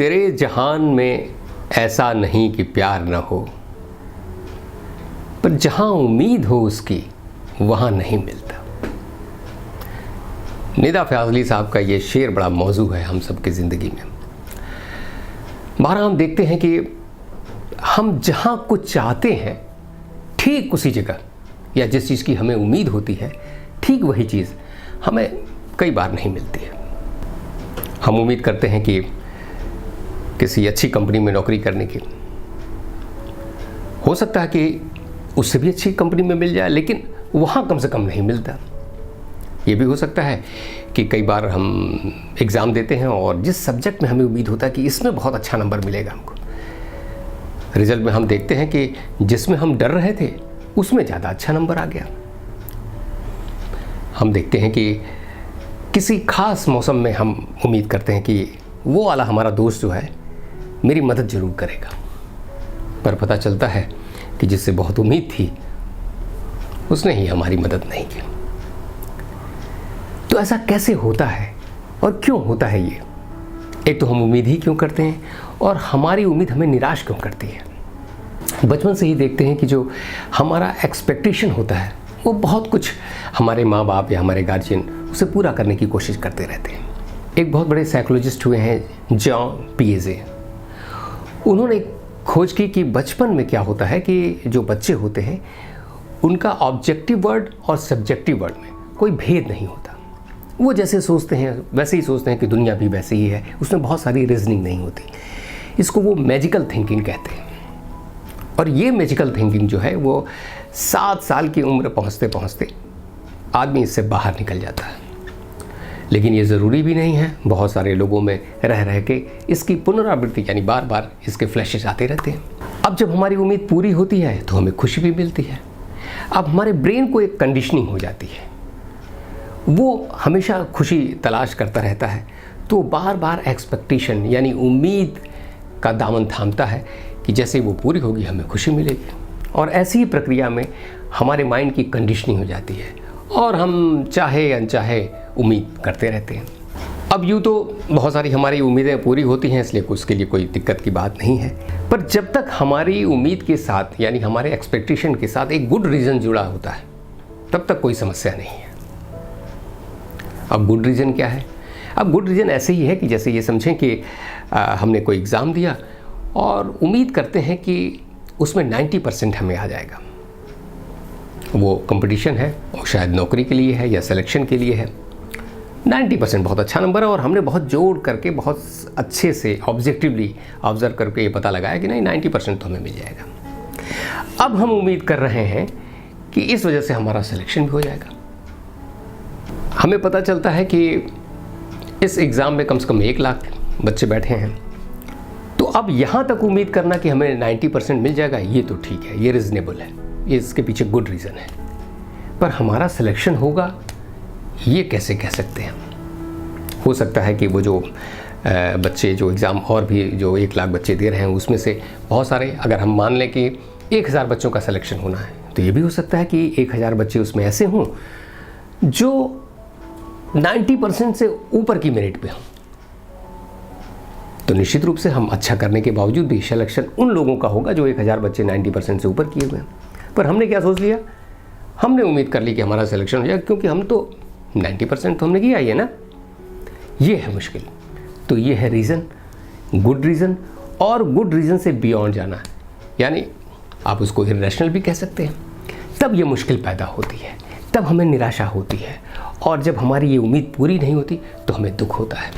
तेरे जहान में ऐसा नहीं कि प्यार न हो, पर जहां उम्मीद हो उसकी वहां नहीं मिलता। निदा फ़याज़ली साहब का ये शेर बड़ा मौजू है हम सब की ज़िंदगी में। बारहा हम देखते हैं कि हम जहां कुछ चाहते हैं ठीक उसी जगह या जिस चीज़ की हमें उम्मीद होती है ठीक वही चीज़ हमें कई बार नहीं मिलती है। हम उम्मीद करते हैं कि किसी अच्छी कंपनी में नौकरी करने की, हो सकता है कि उससे भी अच्छी कंपनी में मिल जाए, लेकिन वहाँ कम से कम नहीं मिलता। ये भी हो सकता है कि कई बार हम एग्ज़ाम देते हैं और जिस सब्जेक्ट में हमें उम्मीद होता है कि इसमें बहुत अच्छा नंबर मिलेगा हमको, रिज़ल्ट में हम देखते हैं कि जिसमें हम डर रहे थे उसमें ज़्यादा अच्छा नंबर आ गया। हम देखते हैं कि किसी ख़ास मौसम में हम उम्मीद करते हैं कि वो वाला हमारा दोस्त जो है मेरी मदद ज़रूर करेगा, पर पता चलता है कि जिससे बहुत उम्मीद थी उसने ही हमारी मदद नहीं की। तो ऐसा कैसे होता है और क्यों होता है ये? एक तो हम उम्मीद ही क्यों करते हैं और हमारी उम्मीद हमें निराश क्यों करती है? बचपन से ही देखते हैं कि जो हमारा एक्सपेक्टेशन होता है वो बहुत कुछ हमारे माँ बाप या हमारे गार्जियन उसे पूरा करने की कोशिश करते रहते हैं। एक बहुत बड़े साइकोलॉजिस्ट हुए हैं जॉन पिएजे। उन्होंने खोज की कि बचपन में क्या होता है कि जो बच्चे होते हैं उनका ऑब्जेक्टिव वर्ड और सब्जेक्टिव वर्ड में कोई भेद नहीं होता। वो जैसे सोचते हैं वैसे ही सोचते हैं कि दुनिया भी वैसे ही है, उसमें बहुत सारी रीजनिंग नहीं होती। इसको वो मैजिकल थिंकिंग कहते हैं। और ये मैजिकल थिंकिंग जो है वो 7 साल की उम्र पहुँचते पहुँचते आदमी इससे बाहर निकल जाता है। लेकिन ये ज़रूरी भी नहीं है। बहुत सारे लोगों में रह रह के इसकी पुनरावृत्ति यानी बार बार इसके फ्लैशेस आते रहते हैं। अब जब हमारी उम्मीद पूरी होती है तो हमें खुशी भी मिलती है। अब हमारे ब्रेन को एक कंडीशनिंग हो जाती है, वो हमेशा खुशी तलाश करता रहता है, तो बार बार एक्सपेक्टेशन यानी उम्मीद का दामन थामता है कि जैसे वो पूरी होगी हमें खुशी मिलेगी। और ऐसी ही प्रक्रिया में हमारे माइंड की कंडीशनिंग हो जाती है और हम चाहे अनचाहे उम्मीद करते रहते हैं। अब यूँ तो बहुत सारी हमारी उम्मीदें पूरी होती हैं, इसलिए उसके लिए कोई दिक्कत की बात नहीं है। पर जब तक हमारी उम्मीद के साथ यानी हमारे एक्सपेक्टेशन के साथ एक गुड रीज़न जुड़ा होता है तब तक कोई समस्या नहीं है। अब गुड रीज़न क्या है? अब गुड रीज़न ऐसे ही है कि जैसे ये समझें कि हमने कोई एग्ज़ाम दिया और उम्मीद करते हैं कि उसमें 90% हमें आ जाएगा। वो कंपटीशन है और शायद नौकरी के लिए है या सिलेक्शन के लिए है। 90% बहुत अच्छा नंबर है और हमने बहुत जोड़ करके बहुत अच्छे से ऑब्जेक्टिवली ऑब्जर्व करके ये पता लगाया कि नहीं 90% तो हमें मिल जाएगा। अब हम उम्मीद कर रहे हैं कि इस वजह से हमारा सिलेक्शन भी हो जाएगा। हमें पता चलता है कि इस एग्ज़ाम में कम से कम 1 लाख बच्चे बैठे हैं, तो अब यहाँ तक उम्मीद करना कि हमें 90% मिल जाएगा ये तो ठीक है, ये रीज़नेबल है, ये इसके पीछे गुड रीज़न है। पर हमारा सिलेक्शन होगा ये कैसे कह सकते हैं? हो सकता है कि वो जो बच्चे जो एग्ज़ाम और भी जो 1 लाख बच्चे दे रहे हैं उसमें से बहुत सारे, अगर हम मान लें कि 1000 बच्चों का सिलेक्शन होना है, तो ये भी हो सकता है कि 1000 बच्चे उसमें ऐसे हों जो 90% से ऊपर की मेरिट पे हों। तो निश्चित रूप से हम अच्छा करने के बावजूद भी सिलेक्शन उन लोगों का होगा जो 1000 बच्चे 90% से ऊपर किए हुए हैं। पर हमने क्या सोच लिया? हमने उम्मीद कर ली कि हमारा सिलेक्शन हो जाएगा क्योंकि हम तो 90% तो हमने किया ही है ना। ये है मुश्किल। तो ये है रीज़न, गुड रीज़न और गुड रीज़न से बियॉन्ड जाना, यानी आप उसको इरेशनल भी कह सकते हैं। तब ये मुश्किल पैदा होती है, तब हमें निराशा होती है और जब हमारी ये उम्मीद पूरी नहीं होती तो हमें दुख होता है।